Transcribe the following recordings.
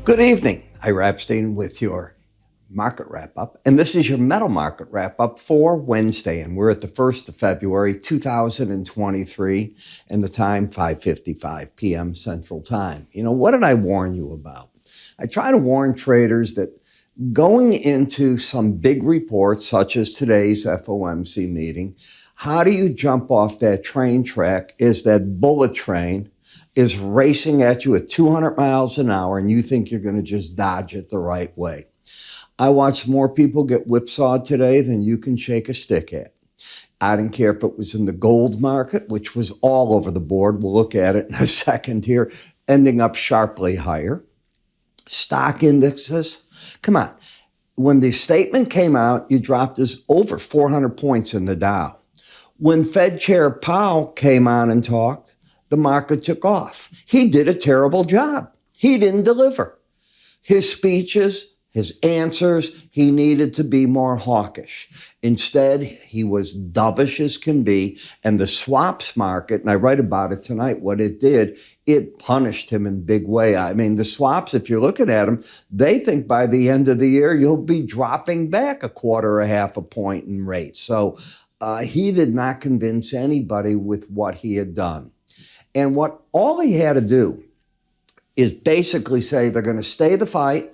Good evening. Ira Epstein with your market wrap-up. And this is your metal market wrap-up for Wednesday. And we're at the 1st of February, 2023, and the time 5:55 p.m. Central Time. You know, what did I warn you about? I try to warn traders that going into some big reports, such as today's FOMC meeting, how do you jump off that train track? Is that bullet train is racing at you at 200 miles an hour and you think you're going to just dodge it the right way. I watched more people get whipsawed today than you can shake a stick at. I didn't care if it was in the gold market, which was all over the board. We'll look at it in a second here, ending up sharply higher. Stock indexes, come on. When the statement came out, you dropped us over 400 points in the Dow. When Fed Chair Powell came on and talked, the market took off. He did a terrible job. He didn't deliver. His speeches, his answers, he needed to be more hawkish. Instead, he was dovish as can be. And the swaps market, and I write about it tonight, what it did, it punished him in a big way. I mean, the swaps, if you're looking at them, they think by the end of the year, you'll be dropping back a quarter or half a point in rates. So he did not convince anybody with what he had done. And what all he had to do is basically say they're going to stay the fight,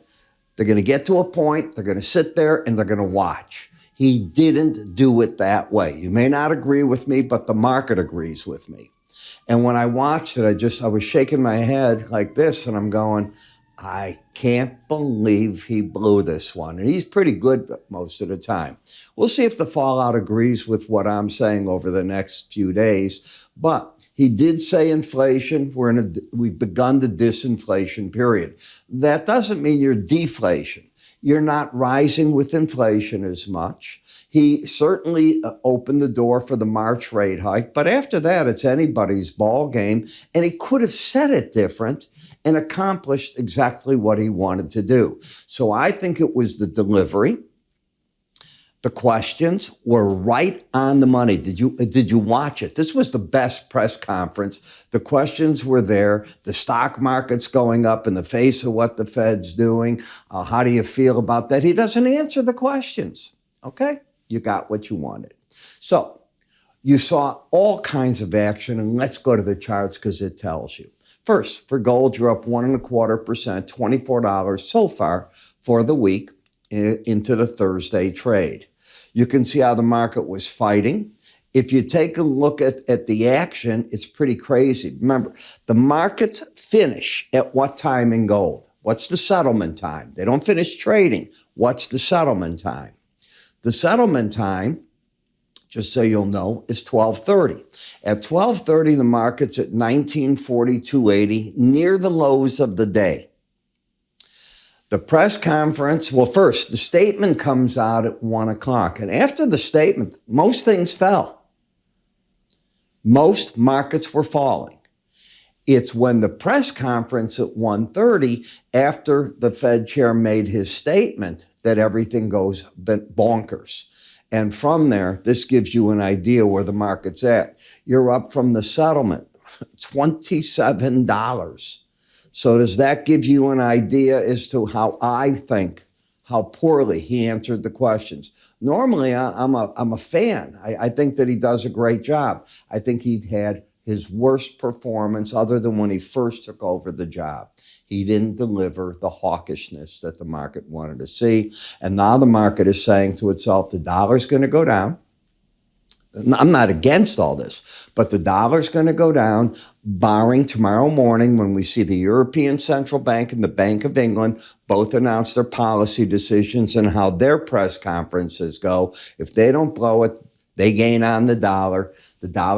they're going to get to a point, they're going to sit there, and they're going to watch. He didn't do it that way. You may not agree with me, but the market agrees with me. And when I watched it, I was shaking my head like this, and I'm going, I can't believe he blew this one. And he's pretty good most of the time. We'll see if the fallout agrees with what I'm saying over the next few days. But he did say inflation. We've begun the disinflation period. That doesn't mean you're deflation. You're not rising with inflation as much. He certainly opened the door for the March rate hike, but after that, it's anybody's ball game. And he could have said it different and accomplished exactly what he wanted to do. So I think it was the delivery. The questions were right on the money. Did you watch it? This was the best press conference. The questions were there. The stock market's going up in the face of what the Fed's doing. How do you feel about that? He doesn't answer the questions. Okay? You got what you wanted. So you saw all kinds of action, and let's go to the charts because it tells you. First, for gold, you're up 1.25%, $24 so far for the week into the Thursday trade. You can see how the market was fighting. If you take a look at the action, it's pretty crazy. Remember, the markets finish at what time in gold? What's the settlement time? They don't finish trading. What's the settlement time? The settlement time, just so you'll know, is 12:30. At 12:30, the market's at 1942.80, near the lows of the day. The press conference, well, first, the statement comes out at 1 o'clock. And after the statement, most things fell. Most markets were falling. It's when the press conference at 1:30, after the Fed chair made his statement, that everything goes bonkers. And from there, this gives you an idea where the market's at. You're up from the settlement, $27. So does that give you an idea as to how I think, how poorly he answered the questions? Normally, I'm a fan. I think that he does a great job. I think he'd had his worst performance other than when he first took over the job. He didn't deliver the hawkishness that the market wanted to see. And now the market is saying to itself, the dollar's going to go down. I'm not against all this, but the dollar's going to go down, barring tomorrow morning when we see the European Central Bank and the Bank of England both announce their policy decisions and how their press conferences go. If they don't blow it, they gain on the dollar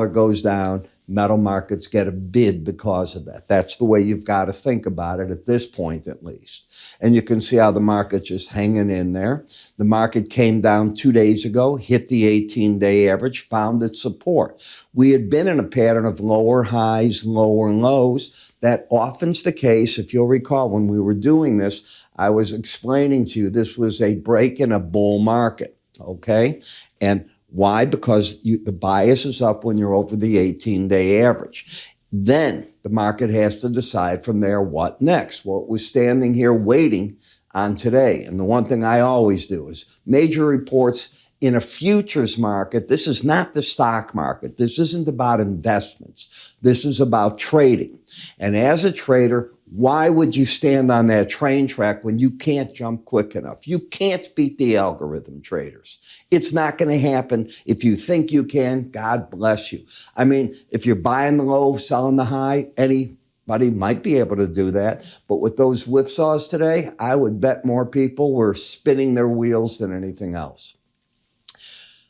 goes down, metal markets get a bid because of that. That's the way you've got to think about it at this point, at least. And you can see how the market's just hanging in there. The market came down 2 days ago, hit the 18-day average, found its support. We had been in a pattern of lower highs, lower lows. That often's the case. If you'll recall, when we were doing this, I was explaining to you this was a break in a bull market, okay? And why? Because the bias is up when you're over the 18-day average. Then the market has to decide from there what next. Well, it was standing here waiting on today. And the one thing I always do is major reports in a futures market. This is not the stock market. This isn't about investments. This is about trading. And as a trader, why would you stand on that train track when you can't jump quick enough? You can't beat the algorithm, traders. It's not going to happen. If you think you can, God bless you. I mean, if you're buying the low, selling the high, anybody might be able to do that. But with those whipsaws today, I would bet more people were spinning their wheels than anything else.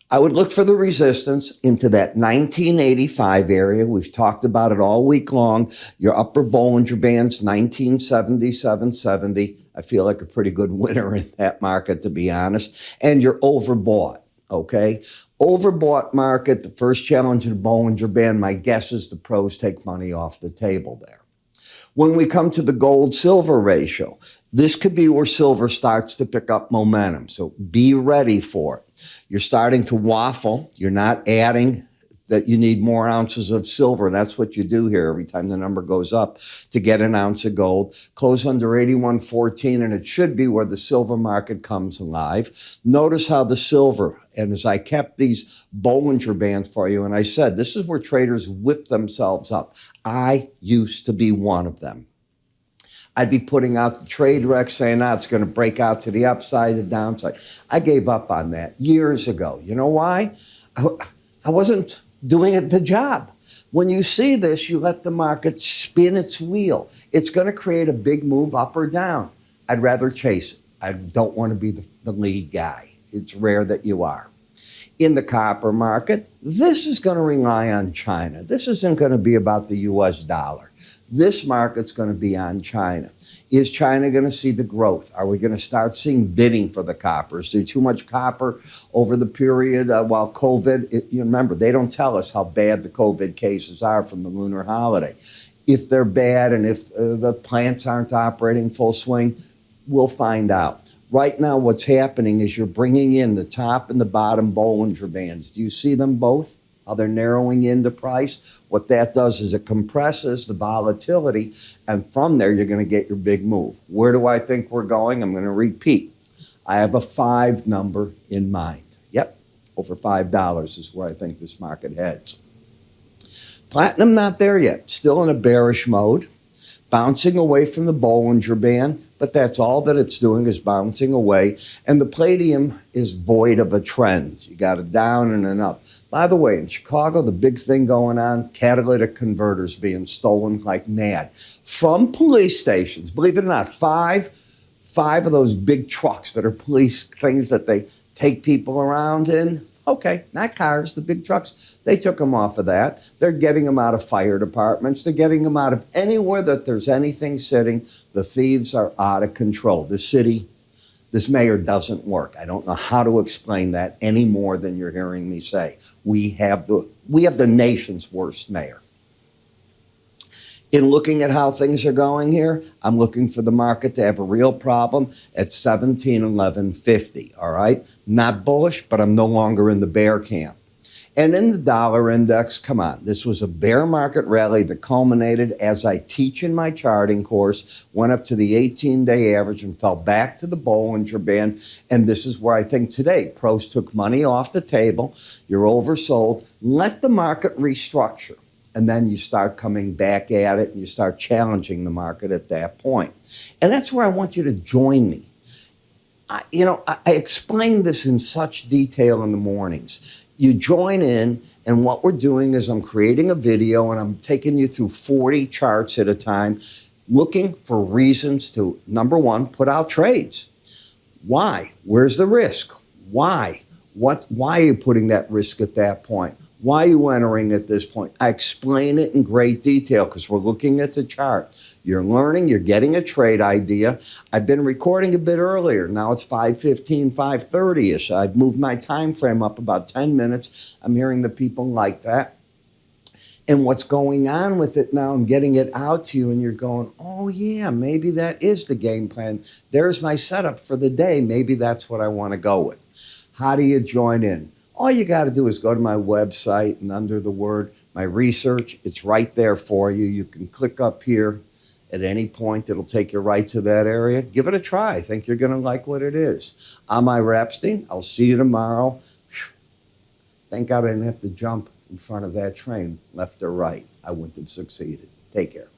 I would look for the resistance into that 1985 area. We've talked about it all week long. Your upper Bollinger Bands, 1977.70. I feel like a pretty good winner in that market, to be honest. And you're overbought, okay? Overbought market, the first challenge in the Bollinger Band, my guess is the pros take money off the table there. When we come to the gold-silver ratio, this could be where silver starts to pick up momentum. So be ready for it. You're starting to waffle. You're not adding that you need more ounces of silver. And that's what you do here every time the number goes up to get an ounce of gold. Close under 81.14, and it should be where the silver market comes alive. Notice how the silver, and as I kept these Bollinger Bands for you, and I said, this is where traders whip themselves up. I used to be one of them. I'd be putting out the trade rec saying, it's going to break out to the upside, the downside. I gave up on that years ago. You know why? I wasn't doing it the job. When you see this, you let the market spin its wheel. It's going to create a big move up or down. I'd rather chase it. I don't want to be the lead guy. It's rare that you are. In the copper market, this is going to rely on China. This isn't going to be about the U.S. dollar. This market's going to be on China. Is China going to see the growth? Are we going to start seeing bidding for the copper? Is there too much copper over the period while COVID? You remember, they don't tell us how bad the COVID cases are from the lunar holiday. If they're bad and if the plants aren't operating full swing, we'll find out. Right now, what's happening is you're bringing in the top and the bottom Bollinger Bands. Do you see them both? How they're narrowing into price? What that does is it compresses the volatility, and from there, you're going to get your big move. Where do I think we're going? I'm going to repeat. I have a 5 number in mind. Yep, over $5 is where I think this market heads. Platinum not there yet. Still in a bearish mode. Bouncing away from the Bollinger Band, but that's all that it's doing is bouncing away. And the palladium is void of a trend. You got a down and an up. By the way, in Chicago, the big thing going on, catalytic converters being stolen like mad from police stations. Believe it or not, five of those big trucks that are police things that they take people around in. Okay, not cars, the big trucks. They took them off of that. They're getting them out of fire departments. They're getting them out of anywhere that there's anything sitting. The thieves are out of control. This mayor doesn't work. I don't know how to explain that any more than you're hearing me say. We have the nation's worst mayor. In looking at how things are going here, I'm looking for the market to have a real problem at 1711.50, all right? Not bullish, but I'm no longer in the bear camp. And in the dollar index, come on, this was a bear market rally that culminated, as I teach in my charting course, went up to the 18-day average and fell back to the Bollinger Band. And this is where I think today, pros took money off the table, you're oversold, let the market restructure. And then you start coming back at it and you start challenging the market at that point. And that's where I want you to join me. I explain this in such detail in the mornings. You join in, and what we're doing is I'm creating a video and I'm taking you through 40 charts at a time, looking for reasons to, number one, put out trades. Why? Where's the risk? Why? Why are you putting that risk at that point? Why are you entering at this point? I explain it in great detail because we're looking at the chart. You're learning, you're getting a trade idea. I've been recording a bit earlier. Now it's 5:15, 5:30-ish. I've moved my time frame up about 10 minutes. I'm hearing the people like that. And what's going on with it now, I'm getting it out to you and you're going, oh yeah, maybe that is the game plan. There's my setup for the day. Maybe that's what I want to go with. How do you join in? All you got to do is go to my website, and under the word, my research, it's right there for you. You can click up here at any point. It'll take you right to that area. Give it a try. I think you're going to like what it is. I'm Ira Epstein. I'll see you tomorrow. Thank God I didn't have to jump in front of that train, left or right. I wouldn't have succeeded. Take care.